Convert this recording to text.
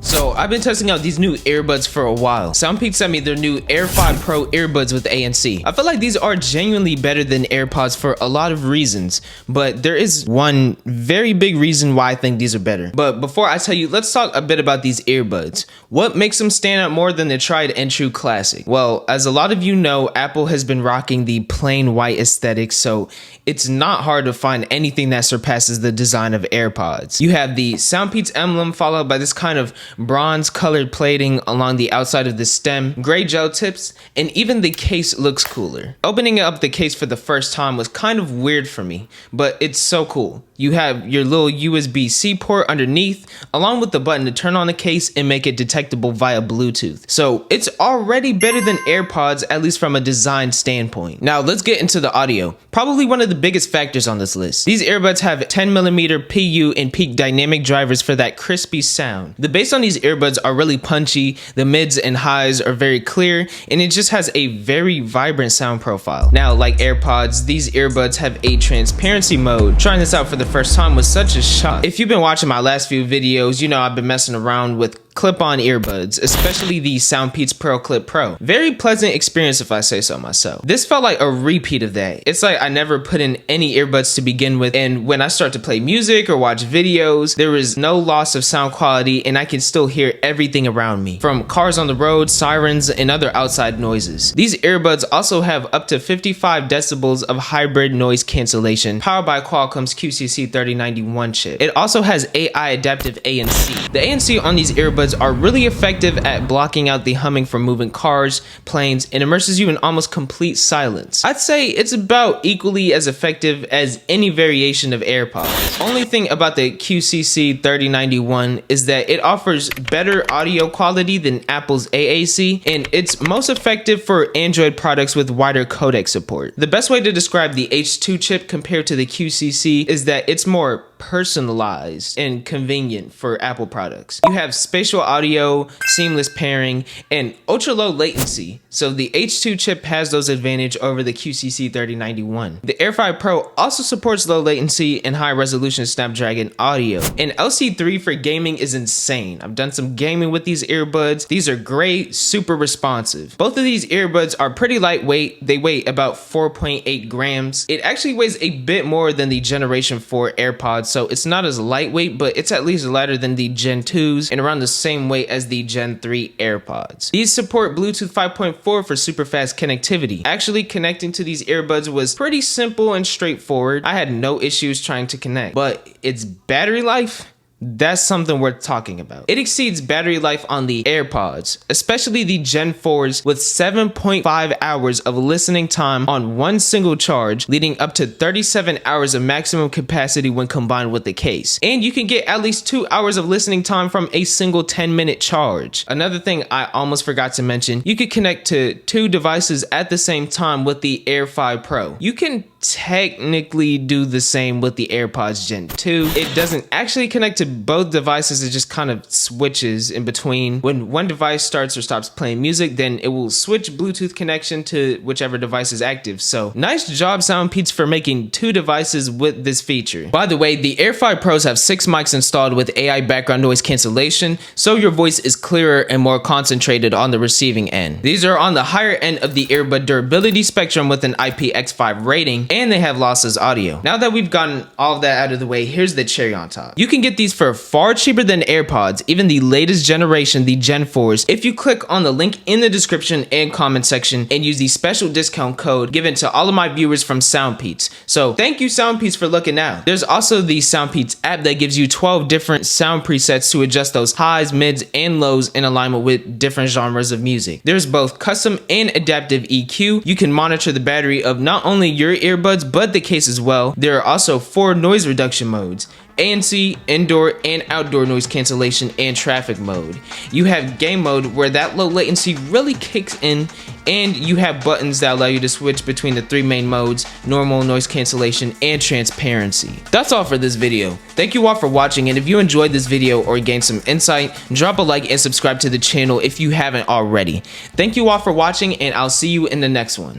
So I've been testing out these new earbuds for a while. SoundPeats sent me their new Air 5 Pro earbuds with ANC. I feel like these are genuinely better than AirPods for a lot of reasons, but there is one very big reason why I think these are better. But before I tell you, let's talk a bit about these earbuds. What makes them stand out more than the tried and true classic? Well, as a lot of you know, Apple has been rocking the plain white aesthetic, so it's not hard to find anything that surpasses the design of AirPods. You have the SoundPeats emblem followed by this kind of bronze colored plating along the outside of the stem, gray gel tips, and even the case looks cooler. Opening up the case for the first time was kind of weird for me, but it's so cool. You have your little USB-C port underneath, along with the button to turn on the case and make it detectable via Bluetooth. So it's already better than AirPods, at least from a design standpoint. Now let's get into the audio. Probably one of the biggest factors on this list. These earbuds have 10mm PU and peak dynamic drivers for that crispy sound. The bass on these earbuds are really punchy, the mids and highs are very clear, and it just has a very vibrant sound profile. Now, like AirPods, these earbuds have a transparency mode. Trying this out for the first time was such a shock. If you've been watching my last few videos, you know I've been messing around with clip-on earbuds, especially the SoundPeats Pro Clip Pro. Very pleasant experience if I say so myself. This felt like a repeat of that. It's like I never put in any earbuds to begin with, and when I start to play music or watch videos, there is no loss of sound quality and I can still hear everything around me, from cars on the road, sirens, and other outside noises. These earbuds also have up to 55 decibels of hybrid noise cancellation, powered by Qualcomm's QCC3091 chip. It also has AI adaptive ANC. The ANC on these earbuds are really effective at blocking out the humming from moving cars, planes, and immerses you in almost complete silence. I'd say it's about equally as effective as any variation of AirPods. Only thing about the QCC3091 is that it offers better audio quality than Apple's AAC, and it's most effective for Android products with wider codec support. The best way to describe the H2 chip compared to the QCC is that it's more personalized and convenient for Apple products. You have spatial audio, seamless pairing, and ultra low latency. So the H2 chip has those advantages over the QCC3091. The Air 5 Pro also supports low latency and high resolution Snapdragon audio. And LC3 for gaming is insane. I've done some gaming with these earbuds. These are great, super responsive. Both of these earbuds are pretty lightweight. They weigh about 4.8 grams. It actually weighs a bit more than the Generation 4 AirPods, so it's not as lightweight, but it's at least lighter than the Gen 2s and around the same weight as the Gen 3 AirPods. These support Bluetooth 5.4 for super fast connectivity. Actually connecting to these earbuds was pretty simple and straightforward. I had no issues trying to connect, but its battery life, that's something worth talking about. It exceeds battery life on the AirPods, especially the Gen 4s, with 7.5 hours of listening time on one single charge, leading up to 37 hours of maximum capacity when combined with the case. And you can get at least 2 hours of listening time from a single 10-minute charge. Another thing I almost forgot to mention, you could connect to 2 devices at the same time with the Air 5 Pro. You can technically do the same with the AirPods Gen 2. It doesn't actually connect to both devices, it just kind of switches in between. When one device starts or stops playing music, then it will switch Bluetooth connection to whichever device is active. So nice job SoundPeats for making 2 devices with this feature. By the way, the Air 5 Pros have 6 mics installed with AI background noise cancellation, so your voice is clearer and more concentrated on the receiving end. These are on the higher end of the earbud durability spectrum with an IPX5 rating, and they have lossless audio. Now that we've gotten all of that out of the way, here's the cherry on top. You can get these for far cheaper than AirPods, even the latest generation, the Gen 4s, if you click on the link in the description and comment section and use the special discount code given to all of my viewers from SoundPeats. So thank you SoundPeats for looking out. There's also the SoundPeats app that gives you 12 different sound presets to adjust those highs, mids, and lows in alignment with different genres of music. There's both custom and adaptive EQ. You can monitor the battery of not only your earbuds but the case as well. There are also 4 noise reduction modes: ANC, indoor and outdoor noise cancellation, and traffic mode. You have game mode where that low latency really kicks in, and you have buttons that allow you to switch between the 3 main modes: normal, noise cancellation, and transparency. That's all for this video. Thank you all for watching, and if you enjoyed this video or gained some insight, drop a like and subscribe to the channel if you haven't already. Thank you all for watching, and I'll see you in the next one.